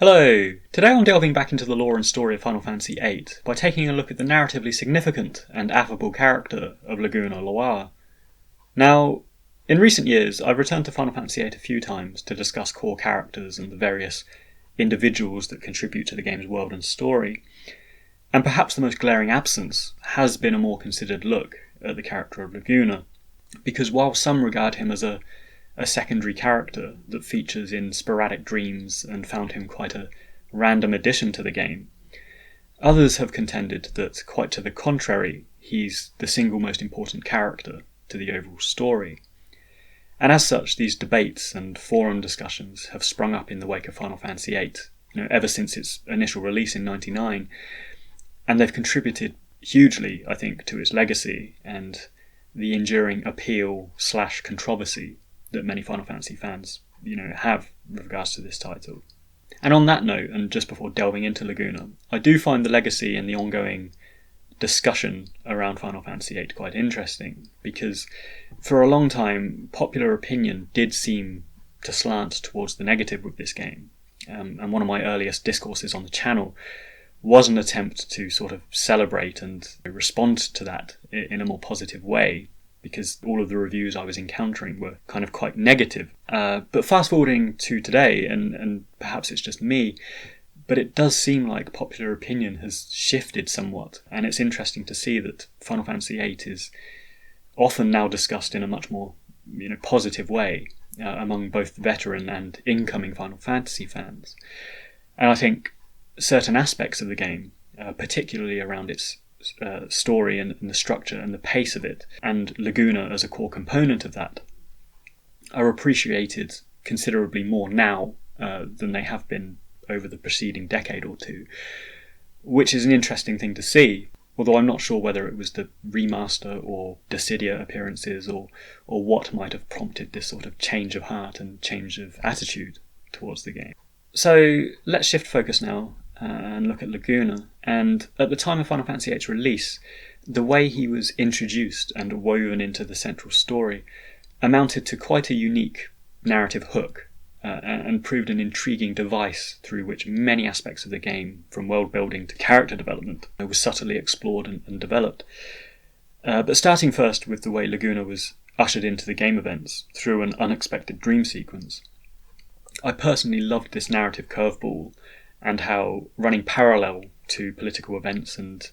Hello! Today I'm delving back into the lore and story of Final Fantasy VIII by taking a look at the narratively significant and affable character of Laguna Loire. Now, in recent years I've returned to Final Fantasy VIII a few times to discuss core characters and the various individuals that contribute to the game's world and story, and perhaps the most glaring absence has been a more considered look at the character of Laguna, because while some regard him as a secondary character that features in sporadic dreams and found him quite a random addition to the game, others have contended that, quite to the contrary, he's the single most important character to the overall story. And as such, these debates and forum discussions have sprung up in the wake of Final Fantasy VIII, ever since its initial release in '99, and they've contributed hugely, I think, to its legacy and the enduring appeal/controversy that many Final Fantasy fans, have with regards to this title. And on that note, and just before delving into Laguna, I do find the legacy and the ongoing discussion around Final Fantasy VIII quite interesting, because for a long time, popular opinion did seem to slant towards the negative with this game. And one of my earliest discourses on the channel was an attempt to sort of celebrate and respond to that in a more positive way, because all of the reviews I was encountering were kind of quite negative. But fast forwarding to today, and perhaps it's just me, but it does seem like popular opinion has shifted somewhat, and it's interesting to see that Final Fantasy VIII is often now discussed in a much more positive way among both veteran and incoming Final Fantasy fans. And I think certain aspects of the game, particularly around its story and the structure and the pace of it, and Laguna as a core component of that, are appreciated considerably more now than they have been over the preceding decade or two, which is an interesting thing to see, although I'm not sure whether it was the remaster or Dissidia appearances or what might have prompted this sort of change of heart and change of attitude towards the game. So let's shift focus now and look at Laguna. And at the time of Final Fantasy VIII's release, the way he was introduced and woven into the central story amounted to quite a unique narrative hook, and proved an intriguing device through which many aspects of the game, from world building to character development, was subtly explored and developed. But starting first with the way Laguna was ushered into the game events through an unexpected dream sequence, I personally loved this narrative curveball, and how, running parallel to political events and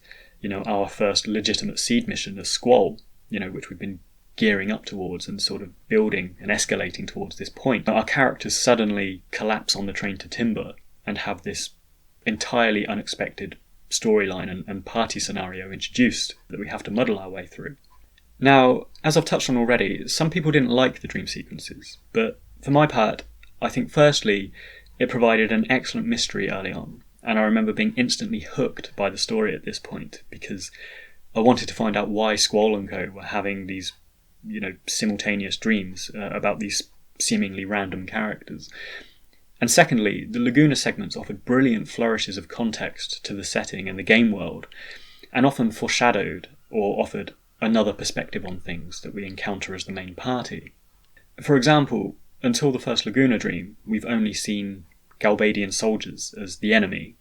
our first legitimate seed mission as Squall, which we've been gearing up towards and sort of building and escalating towards this point, our characters suddenly collapse on the train to Timber and have this entirely unexpected storyline and party scenario introduced that we have to muddle our way through. Now, as I've touched on already, some people didn't like the dream sequences, but for my part, I think firstly, it provided an excellent mystery early on, and I remember being instantly hooked by the story at this point, because I wanted to find out why Squall and Co. were having these, simultaneous dreams about these seemingly random characters. And secondly, the Laguna segments offered brilliant flourishes of context to the setting and the game world, and often foreshadowed or offered another perspective on things that we encounter as the main party. For example, until the first Laguna dream, we've only seen Galbadian soldiers as the enemy.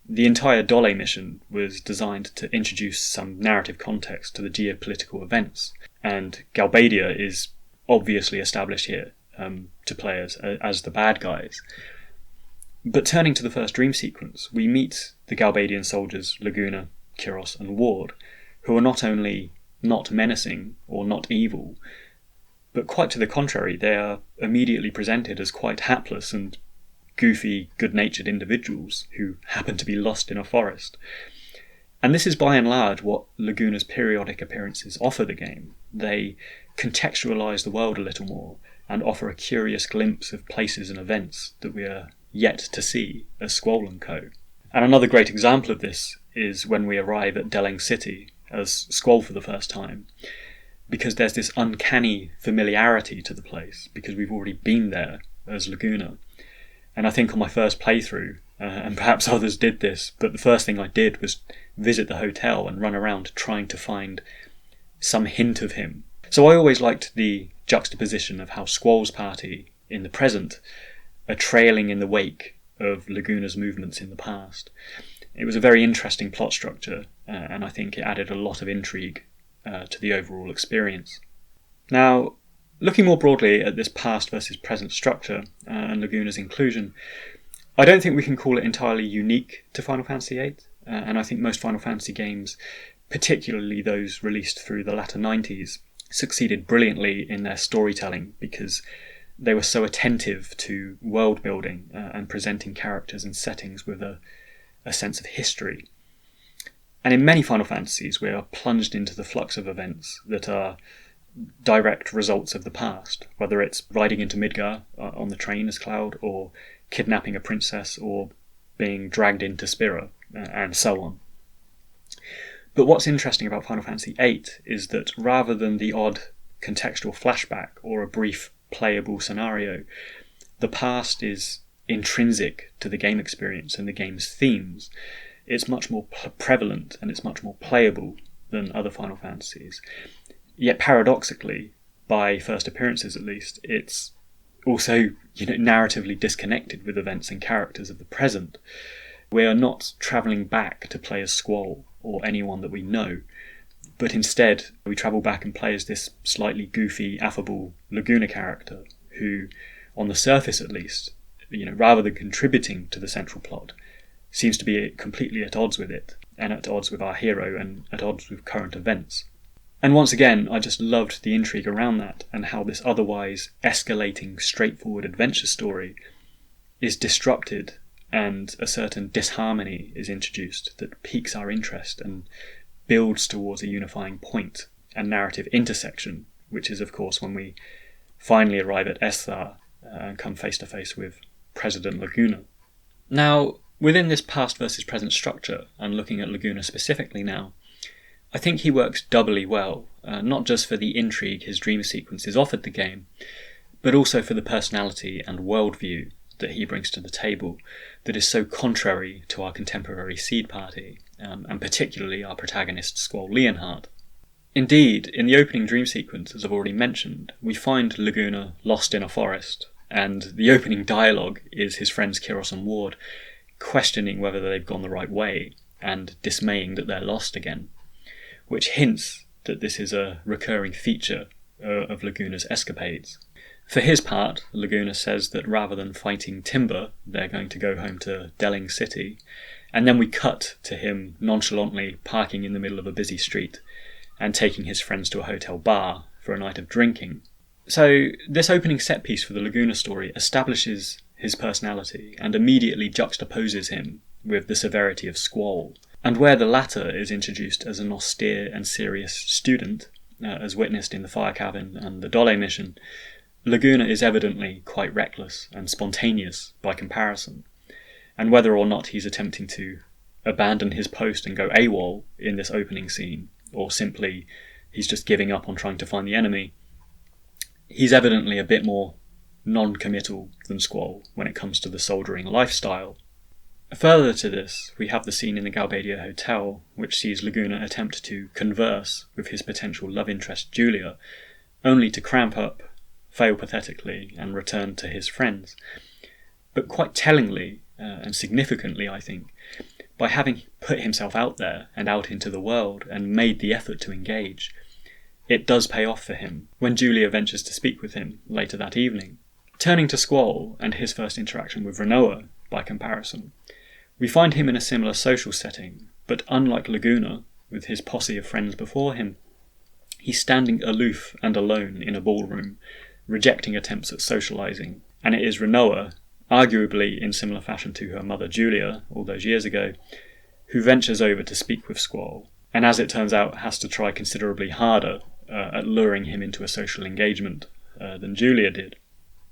The entire Dole mission was designed to introduce some narrative context to the geopolitical events, and Galbadia is obviously established here to players as the bad guys. But turning to the first dream sequence, we meet the Galbadian soldiers Laguna, Kiros and Ward, who are not only not menacing or not evil, but quite to the contrary, they are immediately presented as quite hapless and goofy, good-natured individuals who happen to be lost in a forest. And this is by and large what Laguna's periodic appearances offer the game. They contextualise the world a little more and offer a curious glimpse of places and events that we are yet to see as Squall and Co. And another great example of this is when we arrive at Deleng City as Squall for the first time, because there's this uncanny familiarity to the place, because we've already been there as Laguna. And I think on my first playthrough, and perhaps others did this, but the first thing I did was visit the hotel and run around trying to find some hint of him. So I always liked the juxtaposition of how Squall's party in the present are trailing in the wake of Laguna's movements in the past. It was a very interesting plot structure, and I think it added a lot of intrigue to the overall experience. Now, looking more broadly at this past versus present structure and Laguna's inclusion, I don't think we can call it entirely unique to Final Fantasy VIII, and I think most Final Fantasy games, particularly those released through the latter 90s, succeeded brilliantly in their storytelling because they were so attentive to world building and presenting characters and settings with a sense of history. And in many Final Fantasies, we are plunged into the flux of events that are direct results of the past, whether it's riding into Midgar on the train as Cloud, or kidnapping a princess, or being dragged into Spira, and so on. But what's interesting about Final Fantasy VIII is that rather than the odd contextual flashback or a brief playable scenario, the past is intrinsic to the game experience and the game's themes. It's much more prevalent and it's much more playable than other Final Fantasies. Yet paradoxically, by first appearances at least, it's also narratively disconnected with events and characters of the present. We are not travelling back to play as Squall or anyone that we know, but instead we travel back and play as this slightly goofy, affable Laguna character who, on the surface at least, rather than contributing to the central plot, seems to be completely at odds with it, and at odds with our hero, and at odds with current events. And once again, I just loved the intrigue around that, and how this otherwise escalating, straightforward adventure story is disrupted, and a certain disharmony is introduced that piques our interest and builds towards a unifying point and narrative intersection, which is of course when we finally arrive at Esthar and come face to face with President Laguna. Now, within this past versus present structure, and looking at Laguna specifically now, I think he works doubly well, not just for the intrigue his dream sequences offered the game, but also for the personality and worldview that he brings to the table that is so contrary to our contemporary Seed Party, and particularly our protagonist Squall Leonhardt. Indeed, in the opening dream sequence, as I've already mentioned, we find Laguna lost in a forest, and the opening dialogue is his friends Kiros and Ward questioning whether they've gone the right way, and dismaying that they're lost again, which hints that this is a recurring feature of Laguna's escapades. For his part, Laguna says that rather than fighting Timber, they're going to go home to Delling City, and then we cut to him nonchalantly parking in the middle of a busy street and taking his friends to a hotel bar for a night of drinking. So this opening set piece for the Laguna story establishes his personality and immediately juxtaposes him with the severity of Squall, and where the latter is introduced as an austere and serious student, as witnessed in the Fire Cavern and the Dole mission, Laguna is evidently quite reckless and spontaneous by comparison, and whether or not he's attempting to abandon his post and go AWOL in this opening scene, or simply he's just giving up on trying to find the enemy, he's evidently a bit more non-committal than Squall when it comes to the soldiering lifestyle. Further to this, we have the scene in the Galbadia Hotel, which sees Laguna attempt to converse with his potential love interest Julia, only to cramp up, fail pathetically, and return to his friends. But quite tellingly, and significantly I think, by having put himself out there and out into the world and made the effort to engage, it does pay off for him when Julia ventures to speak with him later that evening. Turning to Squall and his first interaction with Rinoa, by comparison, we find him in a similar social setting, but unlike Laguna, with his posse of friends before him, he's standing aloof and alone in a ballroom, rejecting attempts at socialising, and it is Rinoa, arguably in similar fashion to her mother Julia all those years ago, who ventures over to speak with Squall, and as it turns out has to try considerably harder at luring him into a social engagement than Julia did.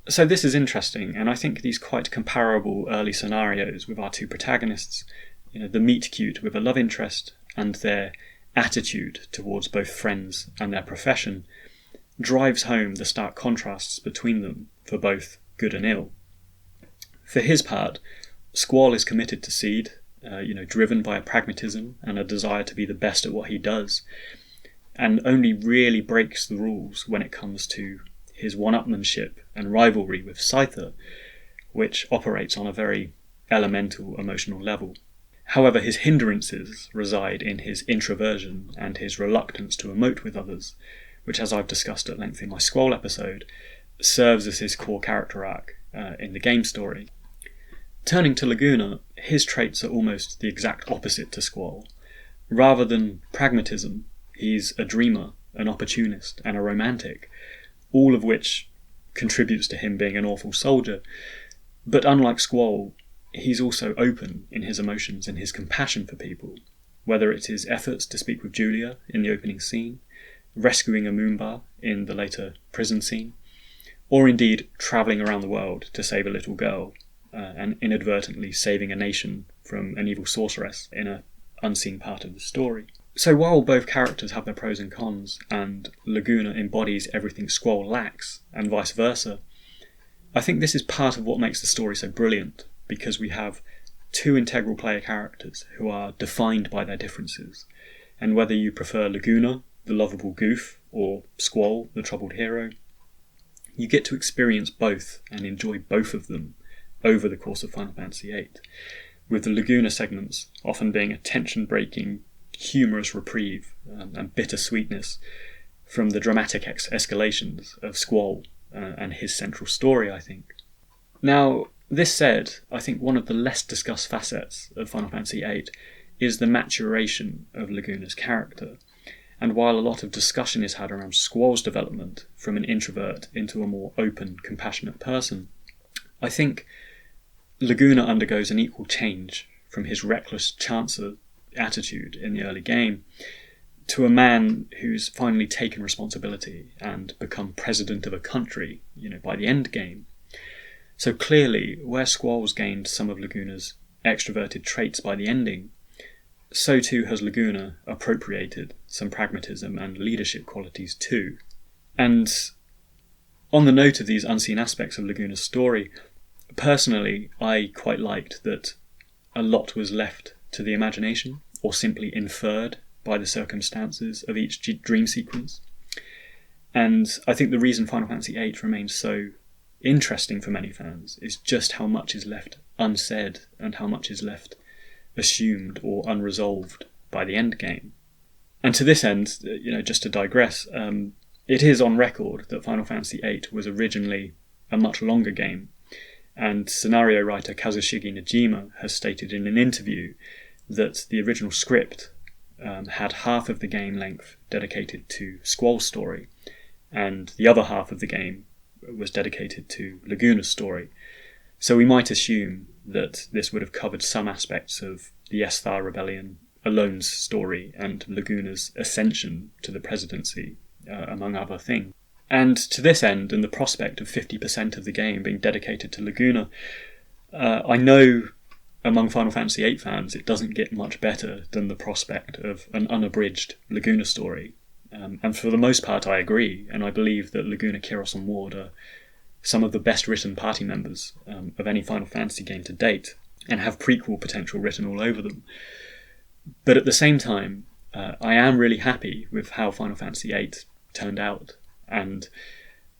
So this is interesting, and I think these quite comparable early scenarios with our two protagonists, the meet cute with a love interest and their attitude towards both friends and their profession, drives home the stark contrasts between them for both good and ill. For his part, Squall is committed to Seed, driven by a pragmatism and a desire to be the best at what he does, and only really breaks the rules when it comes to his one-upmanship and rivalry with Scyther, which operates on a very elemental emotional level. However, his hindrances reside in his introversion and his reluctance to emote with others, which, as I've discussed at length in my Squall episode, serves as his core character arc in the game story. Turning to Laguna, his traits are almost the exact opposite to Squall. Rather than pragmatism, he's a dreamer, an opportunist, and a romantic, all of which contributes to him being an awful soldier. But unlike Squall, he's also open in his emotions and his compassion for people, whether it's his efforts to speak with Julia in the opening scene, rescuing a Moonbar in the later prison scene, or indeed travelling around the world to save a little girl, and inadvertently saving a nation from an evil sorceress in an unseen part of the story. So while both characters have their pros and cons, and Laguna embodies everything Squall lacks, and vice versa, I think this is part of what makes the story so brilliant, because we have two integral player characters who are defined by their differences, and whether you prefer Laguna, the lovable goof, or Squall, the troubled hero, you get to experience both and enjoy both of them over the course of Final Fantasy VIII, with the Laguna segments often being a tension-breaking, humorous reprieve and bittersweetness from the dramatic escalations of Squall and his central story, I think. Now, this said, I think one of the less discussed facets of Final Fantasy VIII is the maturation of Laguna's character, and while a lot of discussion is had around Squall's development from an introvert into a more open, compassionate person, I think Laguna undergoes an equal change from his reckless chancer attitude in the early game to a man who's finally taken responsibility and become president of a country, by the end game. So clearly, where Squall's gained some of Laguna's extroverted traits by the ending, so too has Laguna appropriated some pragmatism and leadership qualities too. And on the note of these unseen aspects of Laguna's story, personally, I quite liked that a lot was left to the imagination, or simply inferred by the circumstances of each dream sequence. And I think the reason Final Fantasy VIII remains so interesting for many fans is just how much is left unsaid and how much is left assumed or unresolved by the end game. And to this end, just to digress, it is on record that Final Fantasy VIII was originally a much longer game, and scenario writer Kazushige Najima has stated in an interview that the original script had half of the game length dedicated to Squall's story, and the other half of the game was dedicated to Laguna's story. So we might assume that this would have covered some aspects of the Esthar Rebellion, Ellone's story, and Laguna's ascension to the presidency, among other things. And to this end, and the prospect of 50% of the game being dedicated to Laguna, I know among Final Fantasy VIII fans it doesn't get much better than the prospect of an unabridged Laguna story. And for the most part I agree, and I believe that Laguna, Kiros and Ward are some of the best written party members of any Final Fantasy game to date, and have prequel potential written all over them. But at the same time, I am really happy with how Final Fantasy VIII turned out. And,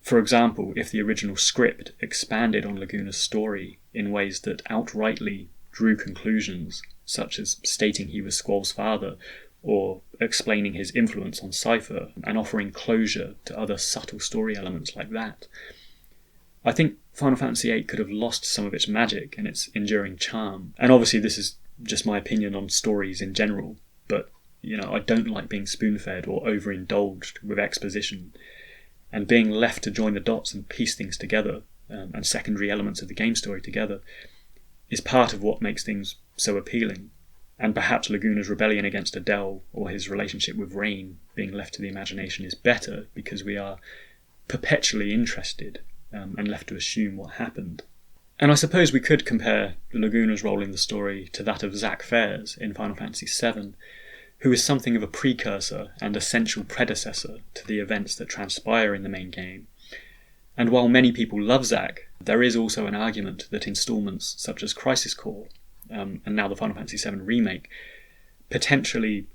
for example, if the original script expanded on Laguna's story in ways that outrightly drew conclusions, such as stating he was Squall's father, or explaining his influence on Cypher, and offering closure to other subtle story elements like that, I think Final Fantasy VIII could have lost some of its magic and its enduring charm. And obviously this is just my opinion on stories in general, but I don't like being spoon-fed or overindulged with exposition, and being left to join the dots and piece things together, and secondary elements of the game story together, is part of what makes things so appealing. And perhaps Laguna's rebellion against Adele, or his relationship with Raine, being left to the imagination is better because we are perpetually interested and left to assume what happened. And I suppose we could compare Laguna's role in the story to that of Zack Fair's in Final Fantasy VII, who is something of a precursor and essential predecessor to the events that transpire in the main game. And while many people love Zack, there is also an argument that installments such as Crisis Core, and now the Final Fantasy VII Remake, potentially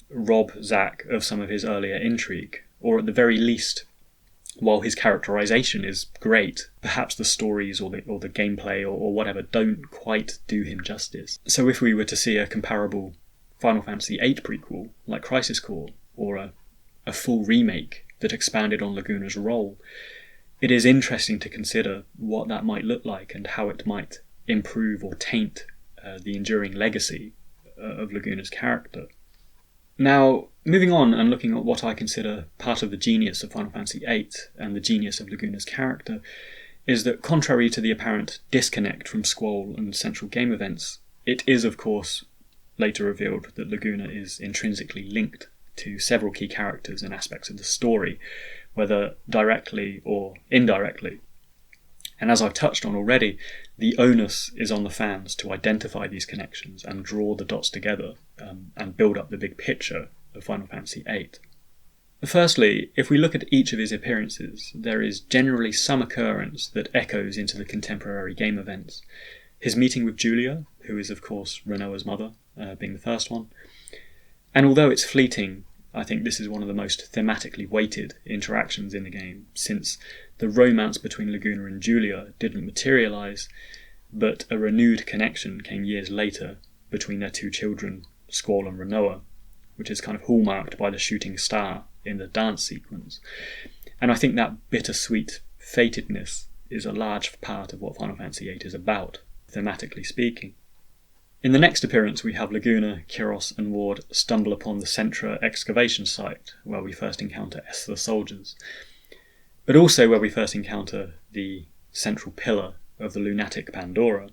rob Zack of some of his earlier intrigue, or at the very least while his characterization is great, perhaps the stories or the gameplay or whatever don't quite do him justice. So if we were to see a comparable Final Fantasy VIII prequel, like Crisis Core, or a full remake that expanded on Laguna's role, it is interesting to consider what that might look like and how it might improve or taint the enduring legacy of Laguna's character. Now, moving on and looking at what I consider part of the genius of Final Fantasy VIII and the genius of Laguna's character, is that contrary to the apparent disconnect from Squall and central game events, it is of course later revealed that Laguna is intrinsically linked to several key characters and aspects of the story, whether directly or indirectly. And as I've touched on already, the onus is on the fans to identify these connections and draw the dots together and build up the big picture of Final Fantasy VIII. Firstly, if we look at each of his appearances, there is generally some occurrence that echoes into the contemporary game events. His meeting with Julia, who is of course Rinoa's mother, being the first one. And although it's fleeting, I think this is one of the most thematically weighted interactions in the game, since the romance between Laguna and Julia didn't materialise, but a renewed connection came years later between their two children, Squall and Rinoa, which is kind of hallmarked by the shooting star in the dance sequence. And I think that bittersweet fatedness is a large part of what Final Fantasy VIII is about, thematically speaking. In the next appearance, we have Laguna, Kiros and Ward stumble upon the Centra excavation site, where we first encounter Esther soldiers, but also where we first encounter the central pillar of the lunatic Pandora.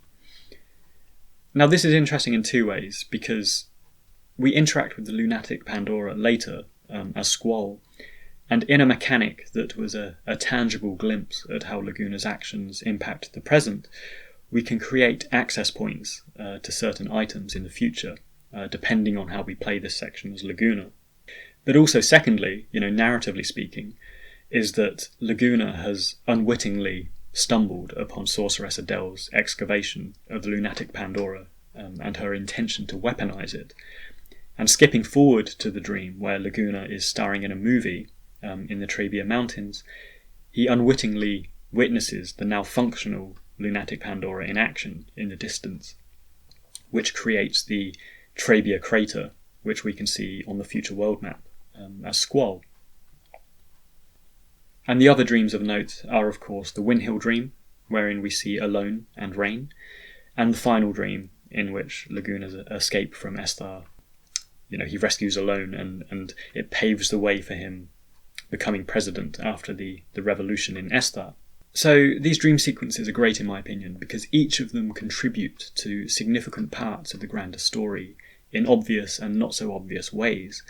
Now this is interesting in two ways, because we interact with the lunatic Pandora later as Squall, and in a mechanic that was a tangible glimpse at how Laguna's actions impact the present, we can create access points to certain items in the future, depending on how we play this section as Laguna. But also secondly, narratively speaking, is that Laguna has unwittingly stumbled upon Sorceress Adele's excavation of the lunatic Pandora and her intention to weaponize it. And skipping forward to the dream where Laguna is starring in a movie in the Trebia Mountains, he unwittingly witnesses the now functional lunatic Pandora in action in the distance, which creates the Trebia crater, which we can see on the future world map as Squall. And the other dreams of note are of course the Windhill dream, wherein we see Ellone and Raine, and the final dream in which Laguna's escape from Esthar. He rescues Ellone and it paves the way for him becoming president after the revolution in Esthar. So these dream sequences are great in my opinion because each of them contribute to significant parts of the grander story in obvious and not so obvious ways.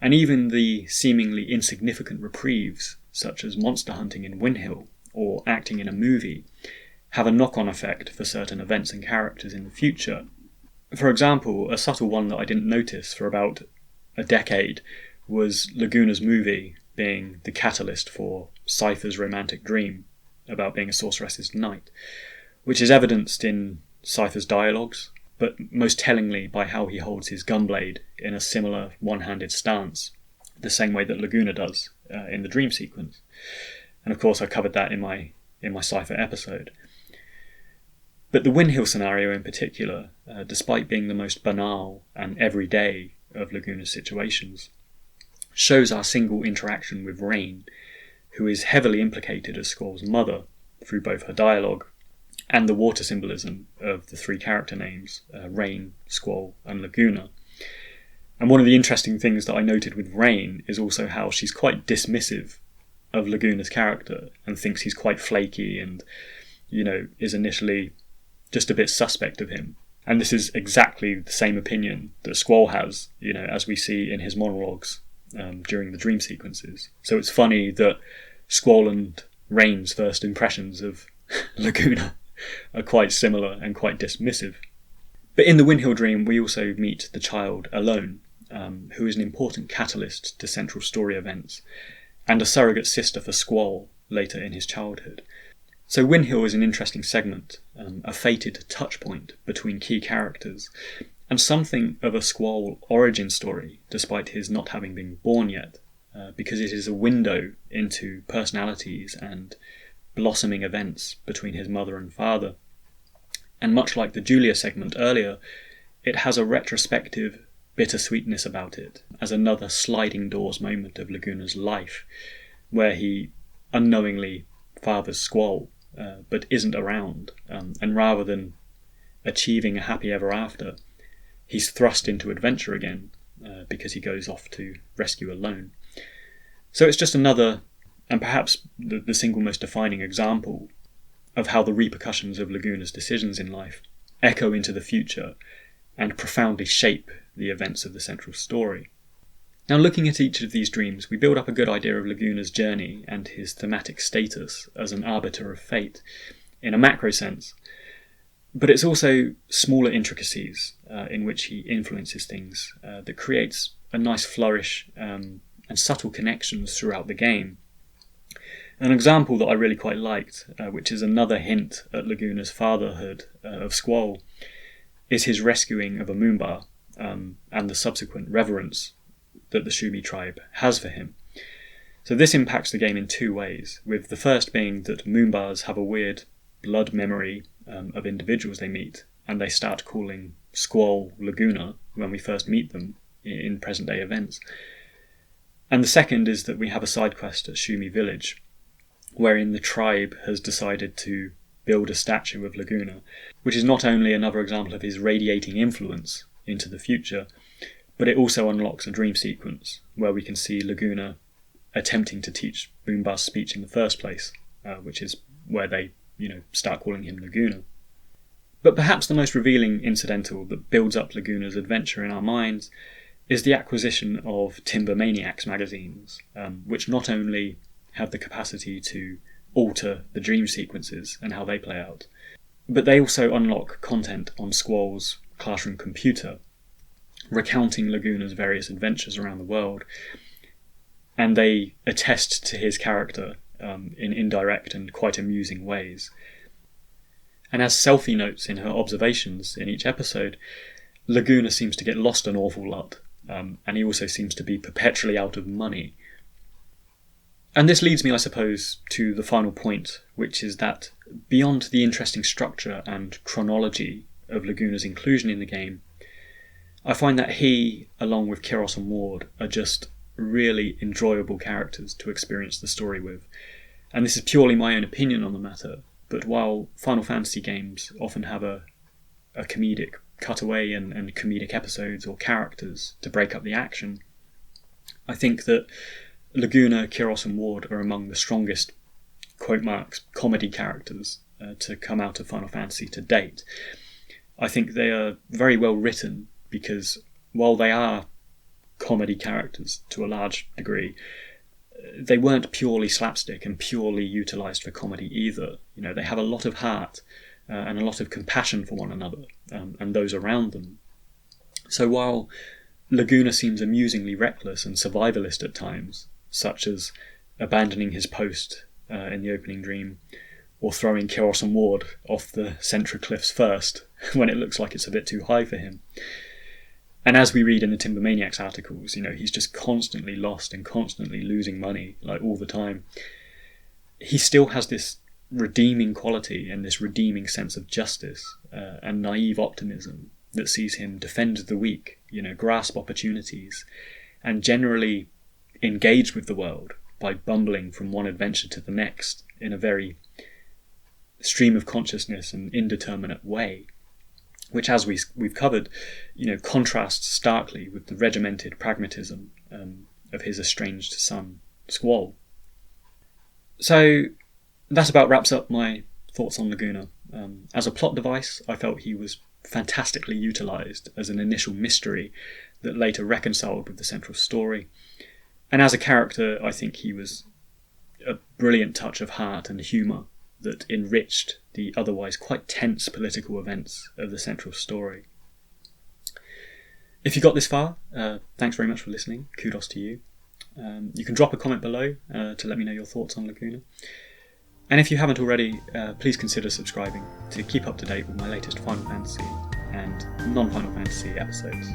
And even the seemingly insignificant reprieves, such as monster hunting in Windhill or acting in a movie, have a knock-on effect for certain events and characters in the future. For example, a subtle one that I didn't notice for about a decade was Laguna's movie being the catalyst for Cypher's romantic dream about being a sorceress's knight, which is evidenced in Cypher's dialogues, but most tellingly by how he holds his gunblade in a similar one-handed stance, the same way that Laguna does in the dream sequence. And of course I covered that in my Cypher episode. But the Windhill scenario in particular, despite being the most banal and everyday of Laguna's situations, shows our single interaction with Raine, who is heavily implicated as Squall's mother through both her dialogue and the water symbolism of the three character names, Raine, Squall and Laguna. And one of the interesting things that I noted with Raine is also how she's quite dismissive of Laguna's character and thinks he's quite flaky and, is initially just a bit suspect of him. And this is exactly the same opinion that Squall has, as we see in his monologues during the dream sequences. So it's funny that Squall and Raine's first impressions of Laguna are quite similar and quite dismissive. But in the Windhill dream we also meet the child Ellone, who is an important catalyst to central story events, and a surrogate sister for Squall later in his childhood. So Windhill is an interesting segment, a fated touchpoint between key characters, and something of a Squall origin story, despite his not having been born yet, because it is a window into personalities and blossoming events between his mother and father. And much like the Julia segment earlier, it has a retrospective bittersweetness about it, as another sliding doors moment of Laguna's life, where he unknowingly fathers Squall, but isn't around, and rather than achieving a happy ever after, he's thrust into adventure again, because he goes off to rescue Ellone. So it's just another, and perhaps the single most defining example of how the repercussions of Laguna's decisions in life echo into the future and profoundly shape the events of the central story. Now, looking at each of these dreams, we build up a good idea of Laguna's journey and his thematic status as an arbiter of fate, in a macro sense. But it's also smaller intricacies in which he influences things that creates a nice flourish and subtle connections throughout the game. An example that I really quite liked, which is another hint at Laguna's fatherhood of Squall, is his rescuing of a Moonbar and the subsequent reverence that the Shumi tribe has for him. So this impacts the game in two ways, with the first being that Moonbars have a weird blood memory of individuals they meet, and they start calling Squall Laguna when we first meet them in present-day events. And the second is that we have a side quest at Shumi village, wherein the tribe has decided to build a statue of Laguna, which is not only another example of his radiating influence into the future, but it also unlocks a dream sequence where we can see Laguna attempting to teach Moonbar speech in the first place, which is where they, start calling him Laguna. But perhaps the most revealing incidental that builds up Laguna's adventure in our minds is the acquisition of Timber Maniacs magazines, which not only have the capacity to alter the dream sequences and how they play out, but they also unlock content on Squall's classroom computer, recounting Laguna's various adventures around the world, and they attest to his character in indirect and quite amusing ways. And as selfie notes in her observations in each episode, Laguna seems to get lost an awful lot, and he also seems to be perpetually out of money. And this leads me, I suppose, to the final point, which is that beyond the interesting structure and chronology of Laguna's inclusion in the game, I find that he, along with Kiros and Ward, are just really enjoyable characters to experience the story with. And this is purely my own opinion on the matter, but while Final Fantasy games often have a comedic cutaway and comedic episodes or characters to break up the action, I think that Laguna, Kiros and Ward are among the strongest, quote marks, comedy characters to come out of Final Fantasy to date. I think they are very well written because while they are comedy characters to a large degree, they weren't purely slapstick and purely utilised for comedy either. They have a lot of heart and a lot of compassion for one another and those around them. So while Laguna seems amusingly reckless and survivalist at times, such as abandoning his post in the opening dream, or throwing Kiros and Ward off the Centra cliffs first when it looks like it's a bit too high for him. And as we read in the Timber Maniacs articles, he's just constantly lost and constantly losing money, like all the time. He still has this redeeming quality and this redeeming sense of justice and naive optimism that sees him defend the weak, grasp opportunities, and generally engage with the world by bumbling from one adventure to the next in a very stream of consciousness and indeterminate way, which, as we've covered, contrasts starkly with the regimented pragmatism of his estranged son, Squall. So that about wraps up my thoughts on Laguna. As a plot device, I felt he was fantastically utilised as an initial mystery that later reconciled with the central story. And as a character, I think he was a brilliant touch of heart and humour that enriched the otherwise quite tense political events of the central story. If you got this far, thanks very much for listening. Kudos to you. You can drop a comment below to let me know your thoughts on Laguna. And if you haven't already, please consider subscribing to keep up to date with my latest Final Fantasy and non-Final Fantasy episodes.